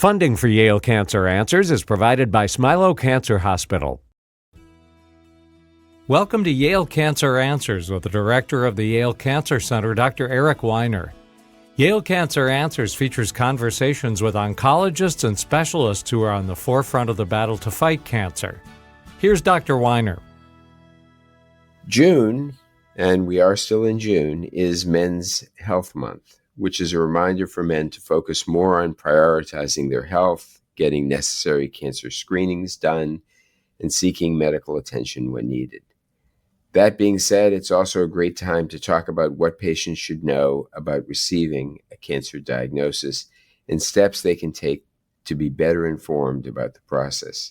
Funding for Yale Cancer Answers is provided by Smilow Cancer Hospital. Welcome to Yale Cancer Answers with the director of the Yale Cancer Center, Dr. Eric Weiner. Yale Cancer Answers features conversations with oncologists and specialists who are on the forefront of the battle to fight cancer. Here's Dr. Weiner. June, and we are still in June, is Men's Health Month, which is a reminder for men to focus more on prioritizing their health, getting necessary cancer screenings done, and seeking medical attention when needed. That being said, it's also a great time to talk about what patients should know about receiving a cancer diagnosis and steps they can take to be better informed about the process.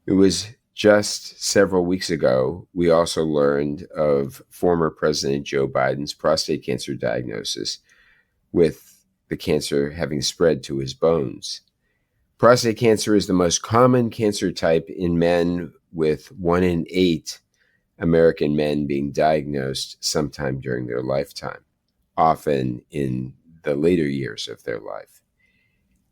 It was just several weeks ago, we also learned of former President Joe Biden's prostate cancer diagnosis, with the cancer having spread to his bones. Prostate cancer is the most common cancer type in men, with 1 in 8 American men being diagnosed sometime during their lifetime, often in the later years of their life.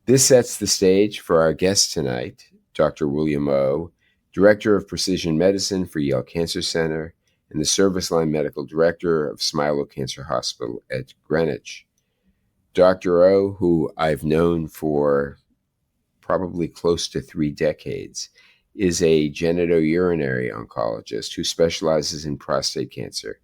This sets the stage for our guest tonight, Dr. William O., Director of Precision Medicine for Yale Cancer Center and the Service Line Medical Director of Smilow Cancer Hospital at Greenwich. Dr. O., who I've known for probably close to 3 decades, is a genitourinary oncologist who specializes in prostate cancer.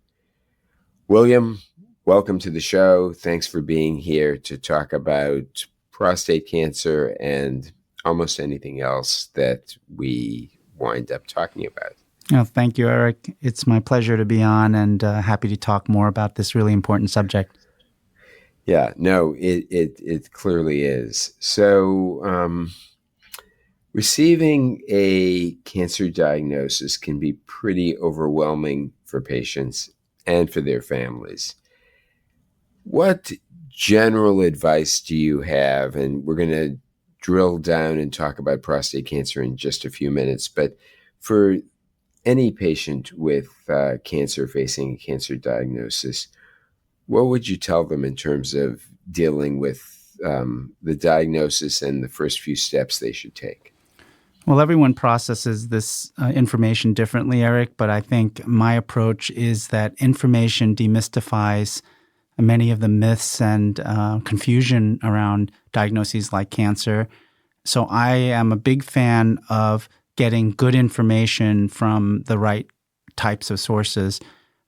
William, welcome to the show. Thanks for being here to talk about prostate cancer and almost anything else that we wind up talking about. Oh, thank you, Eric. It's my pleasure to be on and happy to talk more about this really important subject. Yeah, no, it clearly is. So, receiving a cancer diagnosis can be pretty overwhelming for patients and for their families. What general advice do you have? And we're going to drill down and talk about prostate cancer in just a few minutes. But for any patient with cancer facing a cancer diagnosis, what would you tell them in terms of dealing with the diagnosis and the first few steps they should take? Well, everyone processes this information differently, Eric, but I think my approach is that information demystifies many of the myths and confusion around diagnoses like cancer. So I am a big fan of getting good information from the right types of sources.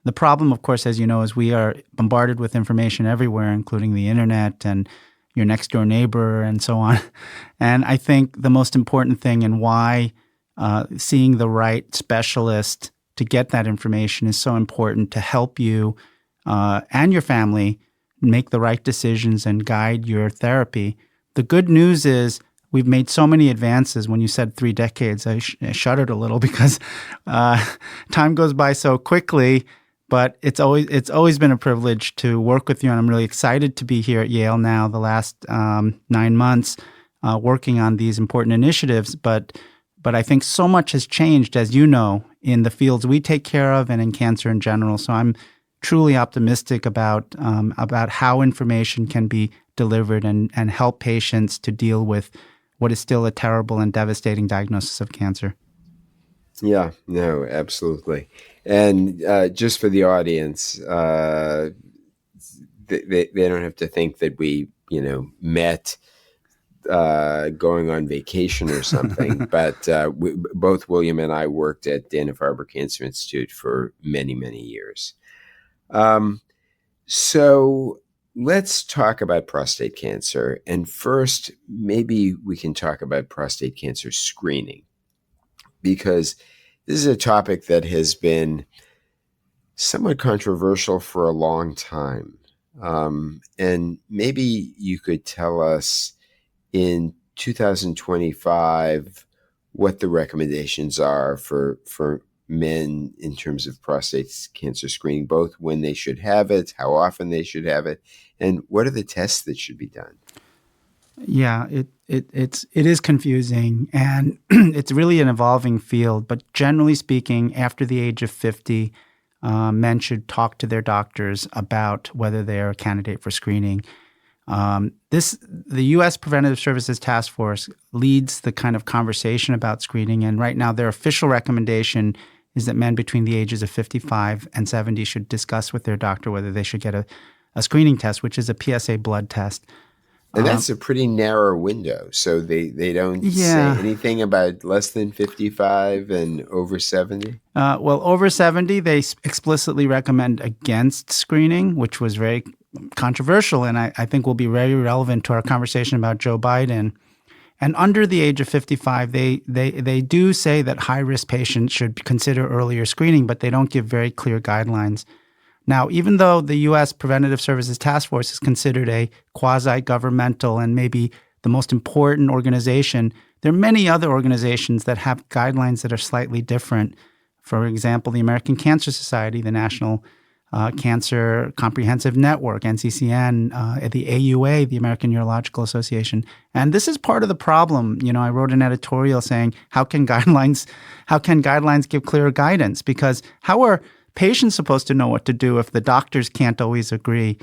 The problem, of course, as you know, is we are bombarded with information everywhere, including the internet and your next door neighbor and so on. And I think the most important thing and why seeing the right specialist to get that information is so important to help you and your family make the right decisions and guide your therapy. The good news is we've made so many advances. When you said 3 decades, I shuddered a little because time goes by so quickly. But it's always been a privilege to work with you, and I'm really excited to be here at Yale now the last 9 months working on these important initiatives. But I think so much has changed, as you know, in the fields we take care of and in cancer in general. So I'm truly optimistic about how information can be delivered and help patients to deal with what is still a terrible and devastating diagnosis of cancer. Yeah, no, absolutely. And just for the audience, they don't have to think that we, met going on vacation or something. But both William and I worked at Dana-Farber Cancer Institute for many, many years. So let's talk about prostate cancer. And first, maybe we can talk about prostate cancer screening, because this is a topic that has been somewhat controversial for a long time. And maybe you could tell us in 2025 what the recommendations are for men in terms of prostate cancer screening, both when they should have it, how often they should have it, and what are the tests that should be done? Yeah, it is confusing, and it's really an evolving field. But generally speaking, after the age of 50, men should talk to their doctors about whether they're a candidate for screening. The U.S. Preventive Services Task Force leads the kind of conversation about screening, and right now their official recommendation is that men between the ages of 55 and 70 should discuss with their doctor whether they should get a screening test, which is a PSA blood test. And that's a pretty narrow window. So they don't say anything about less than 55 and over 70? Well, over 70, they explicitly recommend against screening, which was very controversial and I think will be very relevant to our conversation about Joe Biden. And under the age of 55, they do say that high-risk patients should consider earlier screening, but they don't give very clear guidelines. Now, even though the U.S. Preventative Services Task Force is considered a quasi-governmental and maybe the most important organization, there are many other organizations that have guidelines that are slightly different. For example, the American Cancer Society, the National Cancer Comprehensive Network, NCCN, the AUA, the American Urological Association. And this is part of the problem. I wrote an editorial saying, how can guidelines give clear guidance? Because how are patients supposed to know what to do if the doctors can't always agree?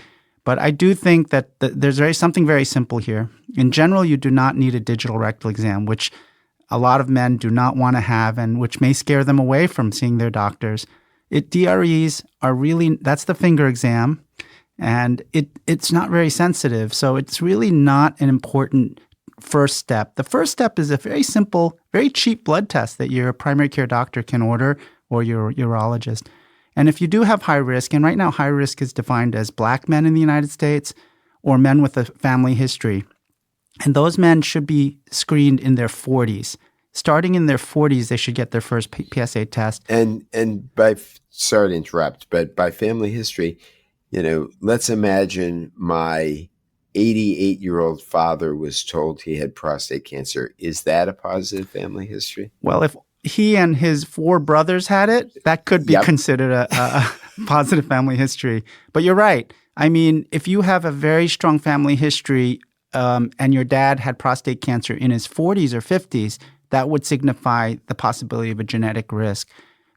But I do think that there's something very simple here. In general, you do not need a digital rectal exam, which a lot of men do not want to have and which may scare them away from seeing their doctors. DREs are really, that's the finger exam, and it's not very sensitive. So it's really not an important first step. The first step is a very simple, very cheap blood test that your primary care doctor can order or your urologist. And if you do have high risk, and right now high risk is defined as Black men in the United States or men with a family history, and those men should be screened in their 40s. Starting in their 40s, they should get their first PSA test. And sorry to interrupt, but by family history, let's imagine my 88-year-old father was told he had prostate cancer. Is that a positive family history? Well, if he and his 4 brothers had it, that could be considered a positive family history. But you're right. I mean, if you have a very strong family history and your dad had prostate cancer in his 40s or 50s, that would signify the possibility of a genetic risk.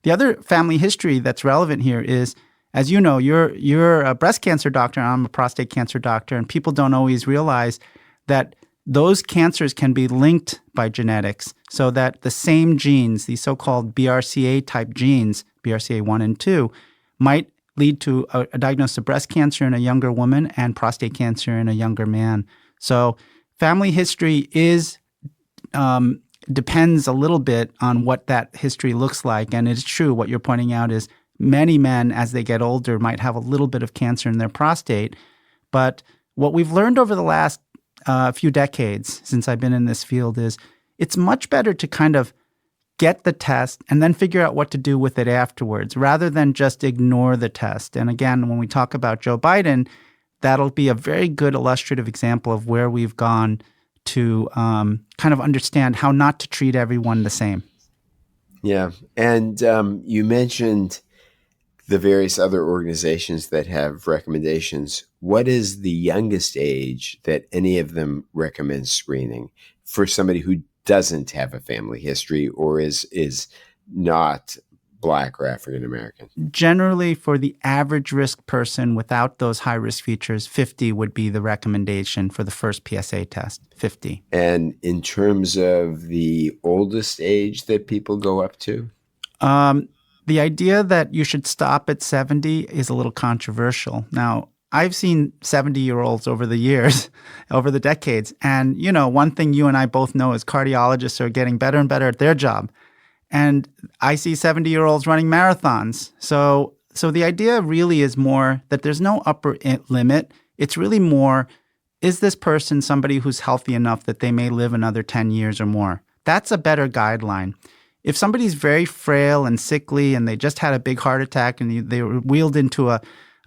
The other family history that's relevant here is, as you know, you're a breast cancer doctor and I'm a prostate cancer doctor, and people don't always realize that those cancers can be linked by genetics so that the same genes, these so-called BRCA-type genes, BRCA1 and 2, might lead to a diagnosis of breast cancer in a younger woman and prostate cancer in a younger man. So family history depends a little bit on what that history looks like. And it's true, what you're pointing out is many men, as they get older, might have a little bit of cancer in their prostate. But what we've learned over the last few decades since I've been in this field is it's much better to kind of get the test and then figure out what to do with it afterwards rather than just ignore the test. And again, when we talk about Joe Biden, that'll be a very good illustrative example of where we've gone to kind of understand how not to treat everyone the same. Yeah. And you mentioned the various other organizations that have recommendations. What is the youngest age that any of them recommend screening for somebody who doesn't have a family history or is not Black or African American? Generally, for the average risk person without those high risk features, 50 would be the recommendation for the first PSA test, 50. And in terms of the oldest age that people go up to? The idea that you should stop at 70 is a little controversial. Now, I've seen 70-year-olds over the years, over the decades. And, one thing you and I both know is cardiologists are getting better and better at their job. And I see 70-year-olds running marathons. So the idea really is more that there's no upper limit. It's really more, is this person somebody who's healthy enough that they may live another 10 years or more? That's a better guideline. If somebody's very frail and sickly and they just had a big heart attack and they were wheeled into an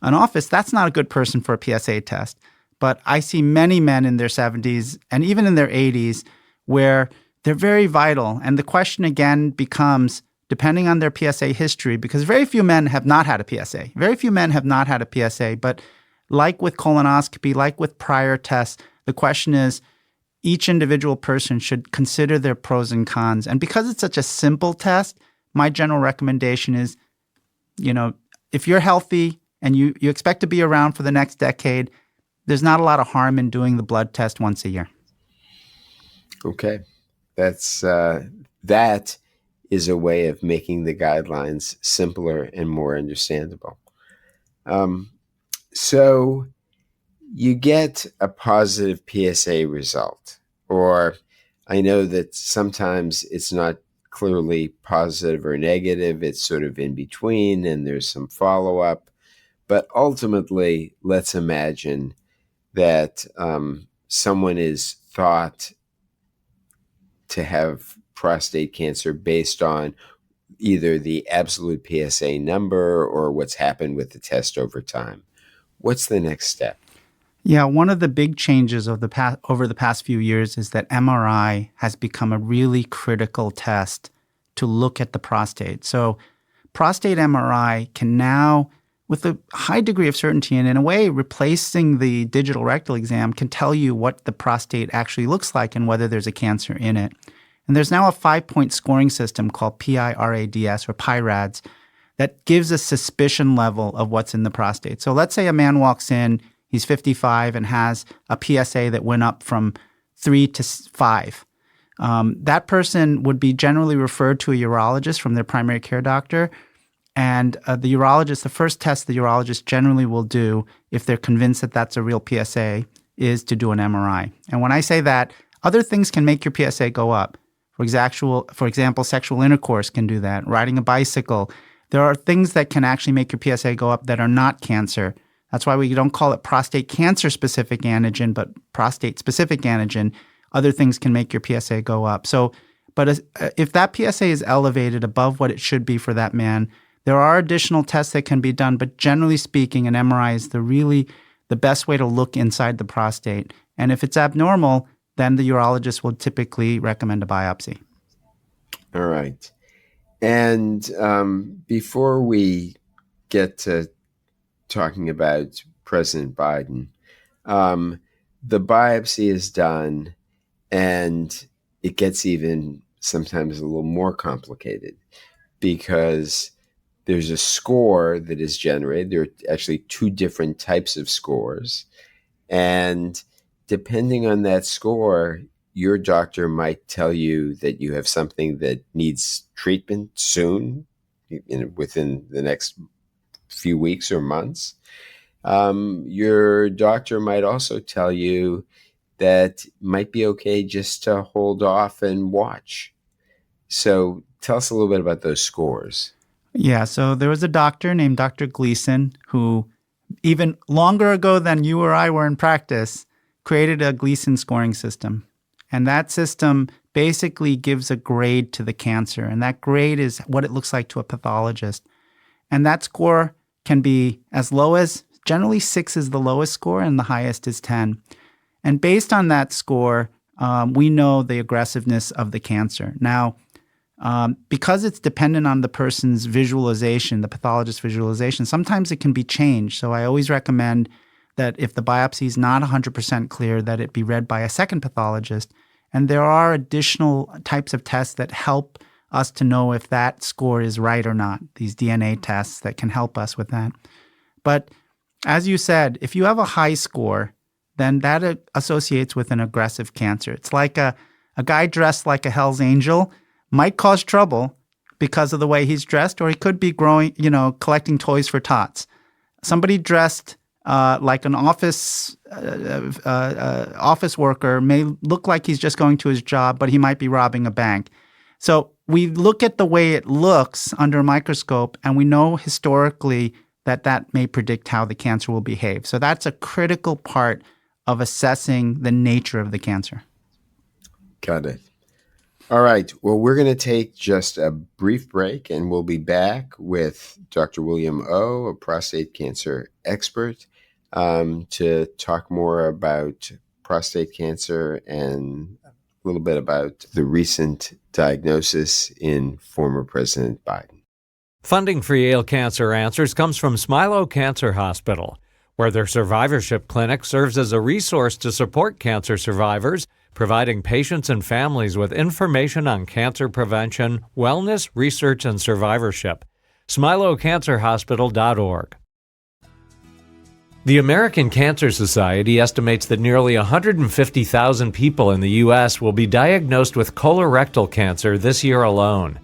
office, that's not a good person for a PSA test. But I see many men in their 70s and even in their 80s where they're very vital. And the question again becomes, depending on their PSA history, because very few men have not had a PSA. Very few men have not had a PSA. But like with colonoscopy, like with prior tests, the question is, each individual person should consider their pros and cons. And because it's such a simple test, my general recommendation is, if you're healthy and you expect to be around for the next decade, there's not a lot of harm in doing the blood test once a year. Okay. That is a way of making the guidelines simpler and more understandable. So you get a positive PSA result, or I know that sometimes it's not clearly positive or negative. It's sort of in between, and there's some follow-up. But ultimately, let's imagine that someone is thought to have prostate cancer based on either the absolute PSA number or what's happened with the test over time. What's the next step? Yeah, one of the big changes over the past few years is that MRI has become a really critical test to look at the prostate. So prostate MRI can now, with a high degree of certainty and in a way replacing the digital rectal exam, can tell you what the prostate actually looks like and whether there's a cancer in it. And there's now a 5-point scoring system called PIRADS or PIRADS that gives a suspicion level of what's in the prostate. So let's say a man walks in, he's 55 and has a PSA that went up from 3 to 5. That person would be generally referred to a urologist from their primary care doctor. And the first test the urologist generally will do, if they're convinced that that's a real PSA, is to do an MRI. And when I say that, other things can make your PSA go up. For example, sexual intercourse can do that. Riding a bicycle. There are things that can actually make your PSA go up that are not cancer. That's why we don't call it prostate cancer-specific antigen, but prostate-specific antigen. Other things can make your PSA go up. But if that PSA is elevated above what it should be for that man, there are additional tests that can be done, but generally speaking, an MRI is the best way to look inside the prostate. And if it's abnormal, then the urologist will typically recommend a biopsy. All right. And before we get to talking about President Biden, the biopsy is done, and it gets even sometimes a little more complicated because there's a score that is generated. There are actually 2 different types of scores. And depending on that score, your doctor might tell you that you have something that needs treatment soon, within the next few weeks or months. Your doctor might also tell you that it might be okay just to hold off and watch. So tell us a little bit about those scores. Yeah, so there was a doctor named Dr. Gleason who, even longer ago than you or I were in practice, created a Gleason scoring system. And that system basically gives a grade to the cancer. And that grade is what it looks like to a pathologist. And that score can be as low as, generally 6 is the lowest score and the highest is 10. And based on that score, we know the aggressiveness of the cancer. Now, because it's dependent on the person's visualization, the pathologist's visualization, sometimes it can be changed. So I always recommend that if the biopsy is not 100% clear, that it be read by a second pathologist. And there are additional types of tests that help us to know if that score is right or not, these DNA tests that can help us with that. But as you said, if you have a high score, then that associates with an aggressive cancer. It's like a guy dressed like a Hell's Angel might cause trouble because of the way he's dressed, or he could be collecting toys for tots. Somebody dressed like an office worker may look like he's just going to his job, but he might be robbing a bank. So we look at the way it looks under a microscope, and we know historically that may predict how the cancer will behave. So that's a critical part of assessing the nature of the cancer. Got it. All right. Well, we're going to take just a brief break, and we'll be back with Dr. William O., a prostate cancer expert, to talk more about prostate cancer and a little bit about the recent diagnosis in former President Biden. Funding for Yale Cancer Answers comes from Smilow Cancer Hospital, where their survivorship clinic serves as a resource to support cancer survivors, providing patients and families with information on cancer prevention, wellness, research, and survivorship. SmiloCancerHospital.org. The American Cancer Society estimates that nearly 150,000 people in the U.S. will be diagnosed with colorectal cancer this year alone.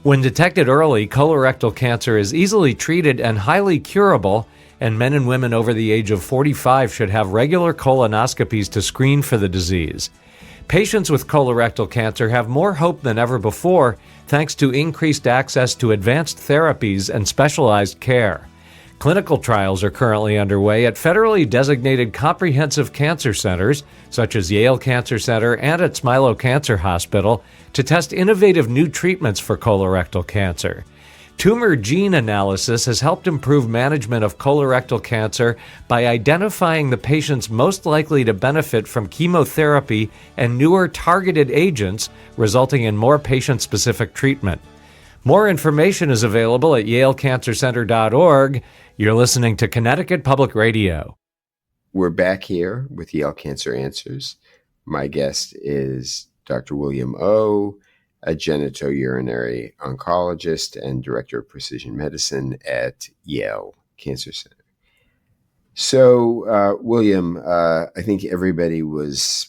When detected early, colorectal cancer is easily treated and highly curable, and men and women over the age of 45 should have regular colonoscopies to screen for the disease. Patients with colorectal cancer have more hope than ever before thanks to increased access to advanced therapies and specialized care. Clinical trials are currently underway at federally designated comprehensive cancer centers, such as Yale Cancer Center and at Smilow Cancer Hospital, to test innovative new treatments for colorectal cancer. Tumor gene analysis has helped improve management of colorectal cancer by identifying the patients most likely to benefit from chemotherapy and newer targeted agents, resulting in more patient-specific treatment. More information is available at yalecancercenter.org. You're listening to Connecticut Public Radio. We're back here with Yale Cancer Answers. My guest is Dr. William O., a genitourinary oncologist and director of precision medicine at Yale Cancer Center. So, William, I think everybody was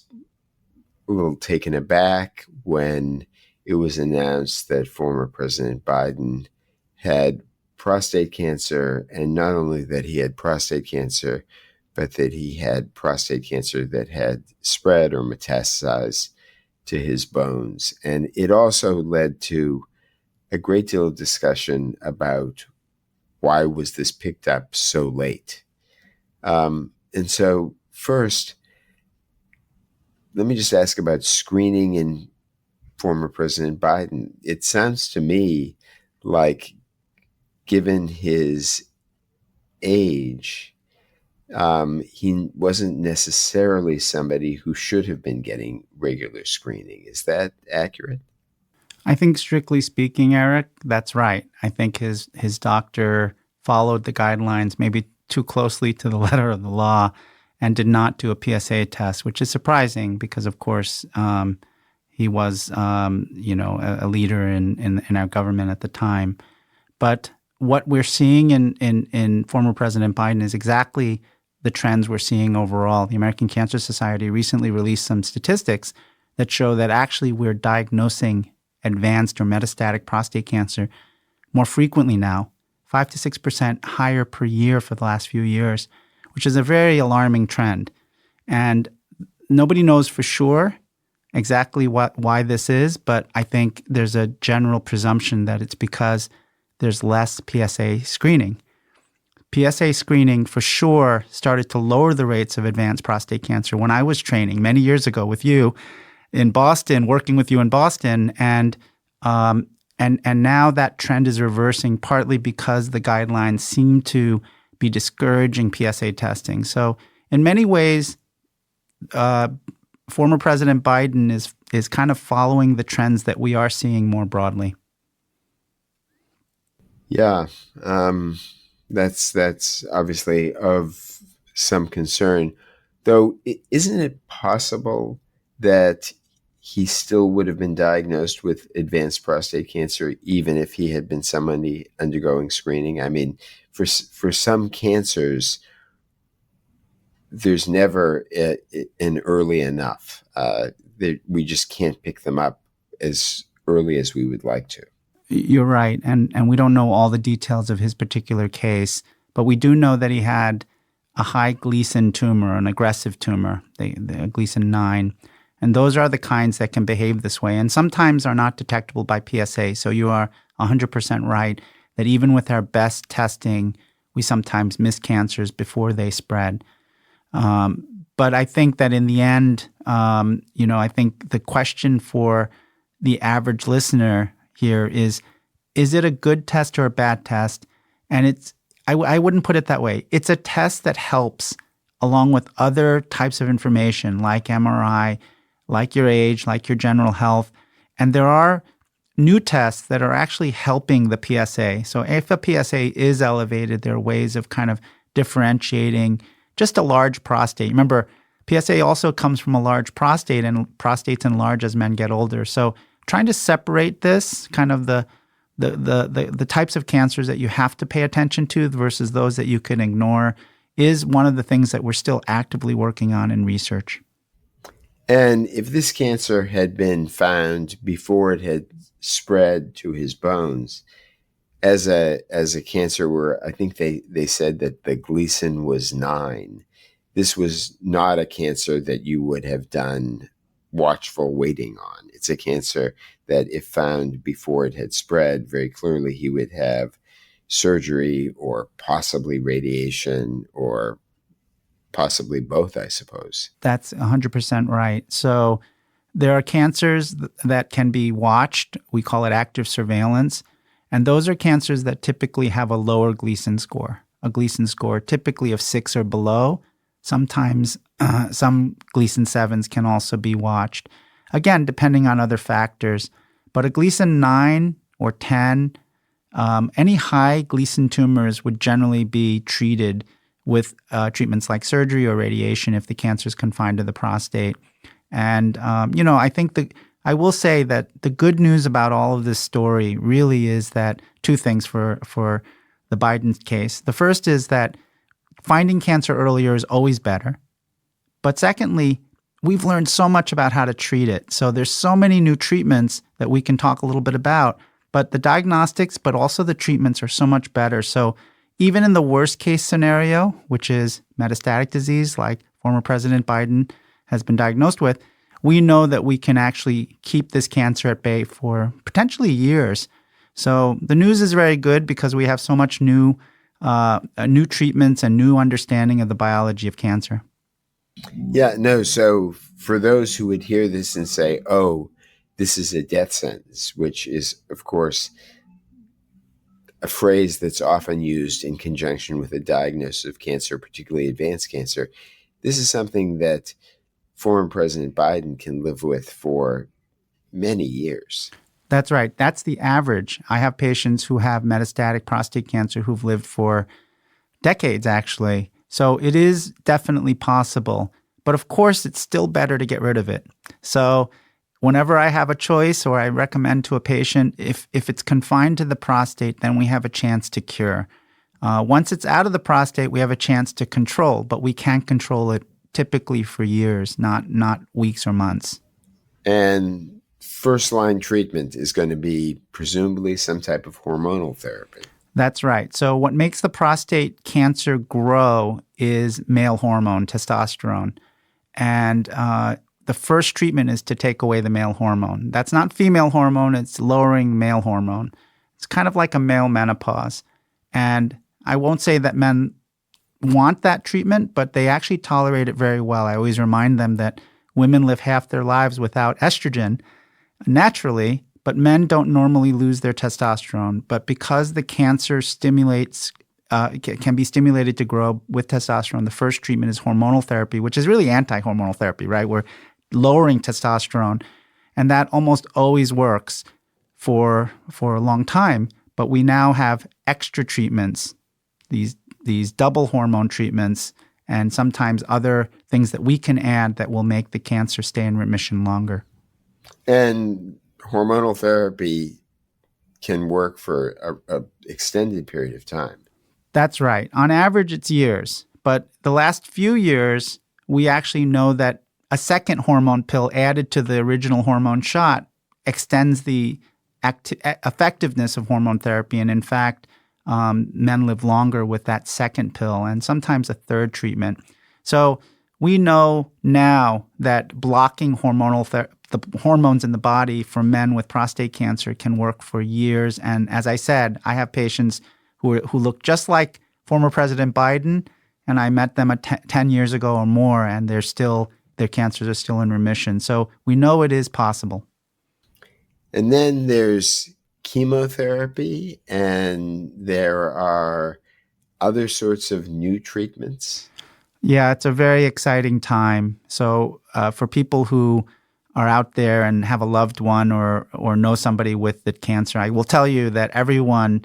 a little taken aback when it was announced that former President Biden had prostate cancer, and not only that he had prostate cancer, but that he had prostate cancer that had spread or metastasized to his bones. And it also led to a great deal of discussion about why was this picked up so late. And so first, let me just ask about screening in former President Biden. It sounds to me like, given his age, he wasn't necessarily somebody who should have been getting regular screening. Is that accurate? I think strictly speaking, Eric, that's right. I think his doctor followed the guidelines maybe too closely to the letter of the law and did not do a PSA test, which is surprising because, of course, he was, a leader in our government at the time. But what we're seeing in former President Biden is exactly the trends we're seeing overall. The American Cancer Society recently released some statistics that show that actually we're diagnosing advanced or metastatic prostate cancer more frequently now, 5 to 6% higher per year for the last few years, which is a very alarming trend. And nobody knows for sure exactly why this is, but I think there's a general presumption that it's because there's less PSA screening. PSA screening for sure started to lower the rates of advanced prostate cancer when I was training many years ago with you in Boston, working with you in Boston, and now that trend is reversing partly because the guidelines seem to be discouraging PSA testing. So in many ways, former President Biden is kind of following the trends that we are seeing more broadly. Yeah, that's obviously of some concern. Though, isn't it possible that he still would have been diagnosed with advanced prostate cancer even if he had been somebody undergoing screening? I mean, for some cancers, there's never an early enough. We just can't pick them up as early as we would like to. You're right. And we don't know all the details of his particular case, but we do know that he had a high Gleason tumor, an aggressive tumor, the Gleason 9. And those are the kinds that can behave this way and sometimes are not detectable by PSA. So you are 100% right that even with our best testing, we sometimes miss cancers before they spread. But I think that in the end, I think the question for the average listener here is it a good test or a bad test? And I wouldn't put it that way. It's a test that helps along with other types of information like MRI, like your age, like your general health. And there are new tests that are actually helping the PSA. So if a PSA is elevated, there are ways of kind of differentiating just a large prostate. Remember, PSA also comes from a large prostate, and prostates enlarge as men get older. So trying to separate this, kind of the types of cancers that you have to pay attention to versus those that you can ignore, is one of the things that we're still actively working on in research. And if this cancer had been found before it had spread to his bones, as a cancer where I think they said that the Gleason was 9, this was not a cancer that you would have done watchful waiting on. It's a cancer that if found before it had spread, very clearly he would have surgery or possibly radiation or possibly both, I suppose. That's 100% right. So there are cancers that can be watched. We call it active surveillance. And those are cancers that typically have a lower Gleason score, a Gleason score typically of 6 or below. Sometimes some Gleason 7s can also be watched, again, depending on other factors. But a Gleason 9 or 10, any high Gleason tumors would generally be treated with treatments like surgery or radiation if the cancer is confined to the prostate. And, I think I will say that the good news about all of this story really is that 2 things for the Biden case. The first is that finding cancer earlier is always better. But secondly, we've learned so much about how to treat it. So there's so many new treatments that we can talk a little bit about. But the diagnostics, but also the treatments are so much better. So even in the worst case scenario, which is metastatic disease like former President Biden has been diagnosed with, we know that we can actually keep this cancer at bay for potentially years. So the news is very good because we have so much new treatments and new understanding of the biology of cancer. Yeah, no. So for those who would hear this and say, oh, this is a death sentence, which is, of course, a phrase that's often used in conjunction with a diagnosis of cancer, particularly advanced cancer, this is something that former President Biden can live with for many years. That's right. That's the average. I have patients who have metastatic prostate cancer who've lived for decades, actually. So it is definitely possible. But of course, it's still better to get rid of it. So whenever I have a choice or I recommend to a patient, if it's confined to the prostate, then we have a chance to cure. Once it's out of the prostate, we have a chance to control, but we can't control it typically for years, not weeks or months. And first-line treatment is going to be presumably some type of hormonal therapy. That's right. So what makes the prostate cancer grow is male hormone, testosterone. And the first treatment is to take away the male hormone. That's not female hormone, it's lowering male hormone. It's kind of like a male menopause. And I won't say that men want that treatment, but they actually tolerate it very well. I always remind them that women live half their lives without estrogen naturally, but men don't normally lose their testosterone. But because the cancer can be stimulated to grow with testosterone, the first treatment is hormonal therapy, which is really anti-hormonal therapy, right? We're lowering testosterone, and that almost always works for a long time. But we now have extra treatments, these double hormone treatments, and sometimes other things that we can add that will make the cancer stay in remission longer. And hormonal therapy can work for an extended period of time. That's right. On average, it's years. But the last few years, we actually know that a second hormone pill added to the original hormone shot extends the effectiveness of hormone therapy. And in fact, men live longer with that second pill and sometimes a third treatment. So we know now that blocking the hormones in the body for men with prostate cancer can work for years. And as I said, I have patients who look just like former President Biden, and I met them 10 years ago or more, and their cancers are still in remission. So we know it is possible. And then there's chemotherapy, and there are other sorts of new treatments. Yeah, it's a very exciting time. So for people who are out there and have a loved one or know somebody with the cancer, I will tell you that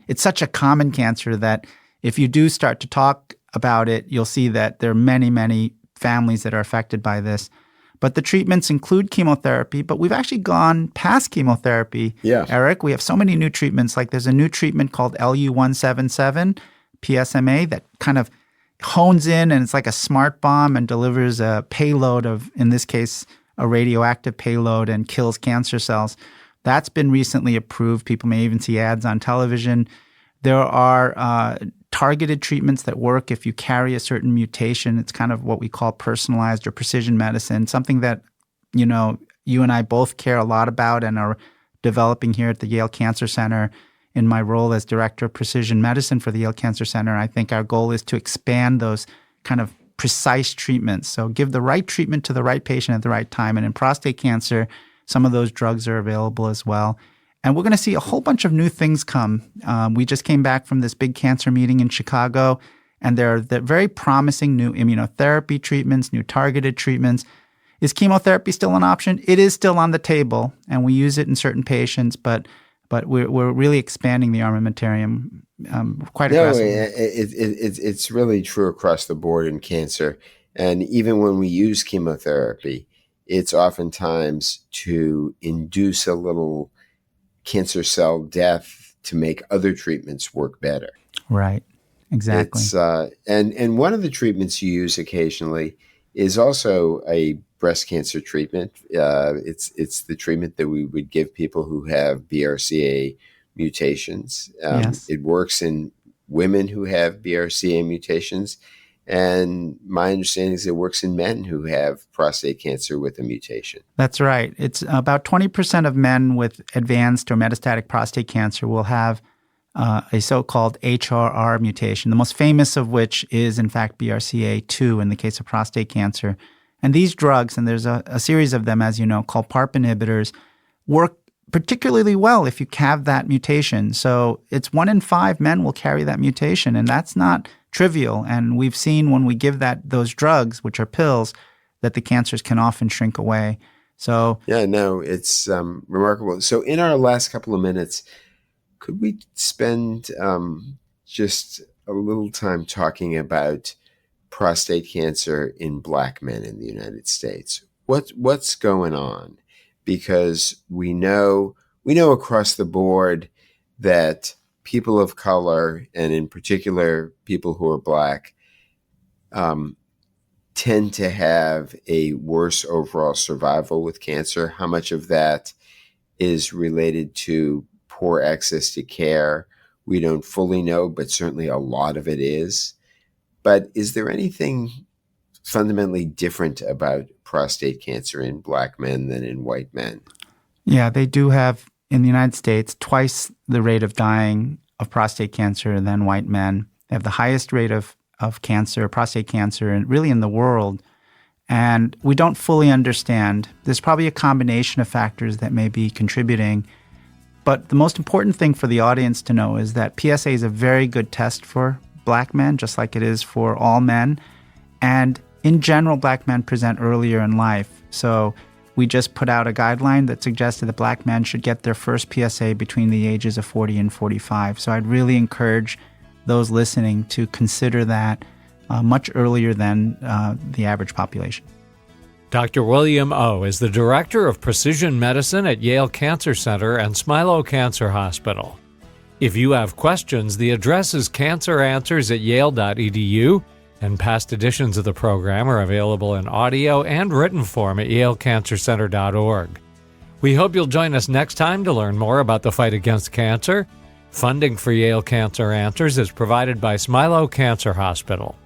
it's such a common cancer that if you do start to talk about it, you'll see that there are many, many families that are affected by this. But the treatments include chemotherapy, but we've actually gone past chemotherapy, Yeah. Eric. We have so many new treatments. Like there's a new treatment called LU-177, PSMA, that kind of hones in and it's like a smart bomb and delivers a payload of, in this case, a radioactive payload and kills cancer cells. That's been recently approved. People may even see ads on television. There are targeted treatments that work if you carry a certain mutation. It's kind of what we call personalized or precision medicine, something that, you and I both care a lot about and are developing here at the Yale Cancer Center. In my role as Director of Precision Medicine for the Yale Cancer Center, I think our goal is to expand those kind of precise treatments. So give the right treatment to the right patient at the right time. And in prostate cancer, some of those drugs are available as well. And we're going to see a whole bunch of new things come. We just came back from this big cancer meeting in Chicago, and there are very promising new immunotherapy treatments, new targeted treatments. Is chemotherapy still an option? It is still on the table, and we use it in certain patients, but we're really expanding the armamentarium quite aggressively. No, it's really true across the board in cancer. And even when we use chemotherapy, it's oftentimes to induce a little cancer cell death to make other treatments work better. Right, exactly. It's, and one of the treatments you use occasionally is also a breast cancer treatment. It's the treatment that we would give people who have BRCA mutations. Yes. It works in women who have BRCA mutations. And my understanding is it works in men who have prostate cancer with a mutation. That's right. It's about 20% of men with advanced or metastatic prostate cancer will have a so-called HRR mutation, the most famous of which is, in fact, BRCA2 in the case of prostate cancer. And these drugs, and there's a series of them, as you know, called PARP inhibitors, work particularly well if you have that mutation. So it's 1 in 5 men will carry that mutation, and that's not trivial. And we've seen when we give those drugs, which are pills, that the cancers can often shrink away. So yeah, no, it's remarkable. So in our last couple of minutes, could we spend just a little time talking about prostate cancer in Black men in the United States? What's going on? Because we know across the board that people of color, and in particular people who are Black, tend to have a worse overall survival with cancer. How much of that is related to poor access to care? We don't fully know, but certainly a lot of it is. But is there anything fundamentally different about prostate cancer in Black men than in white men? Yeah, they do have, in the United States, twice the rate of dying of prostate cancer than white men. They have the highest rate of cancer, prostate cancer, and really in the world. And we don't fully understand. There's probably a combination of factors that may be contributing. But the most important thing for the audience to know is that PSA is a very good test for Black men, just like it is for all men. And in general, Black men present earlier in life. So we just put out a guideline that suggested that Black men should get their first PSA between the ages of 40 and 45. So I'd really encourage those listening to consider that much earlier than the average population. Dr. William O. is the Director of Precision Medicine at Yale Cancer Center and Smilow Cancer Hospital. If you have questions, the address is canceranswers@yale.edu, and past editions of the program are available in audio and written form at yalecancercenter.org. We hope you'll join us next time to learn more about the fight against cancer. Funding for Yale Cancer Answers is provided by Smilow Cancer Hospital.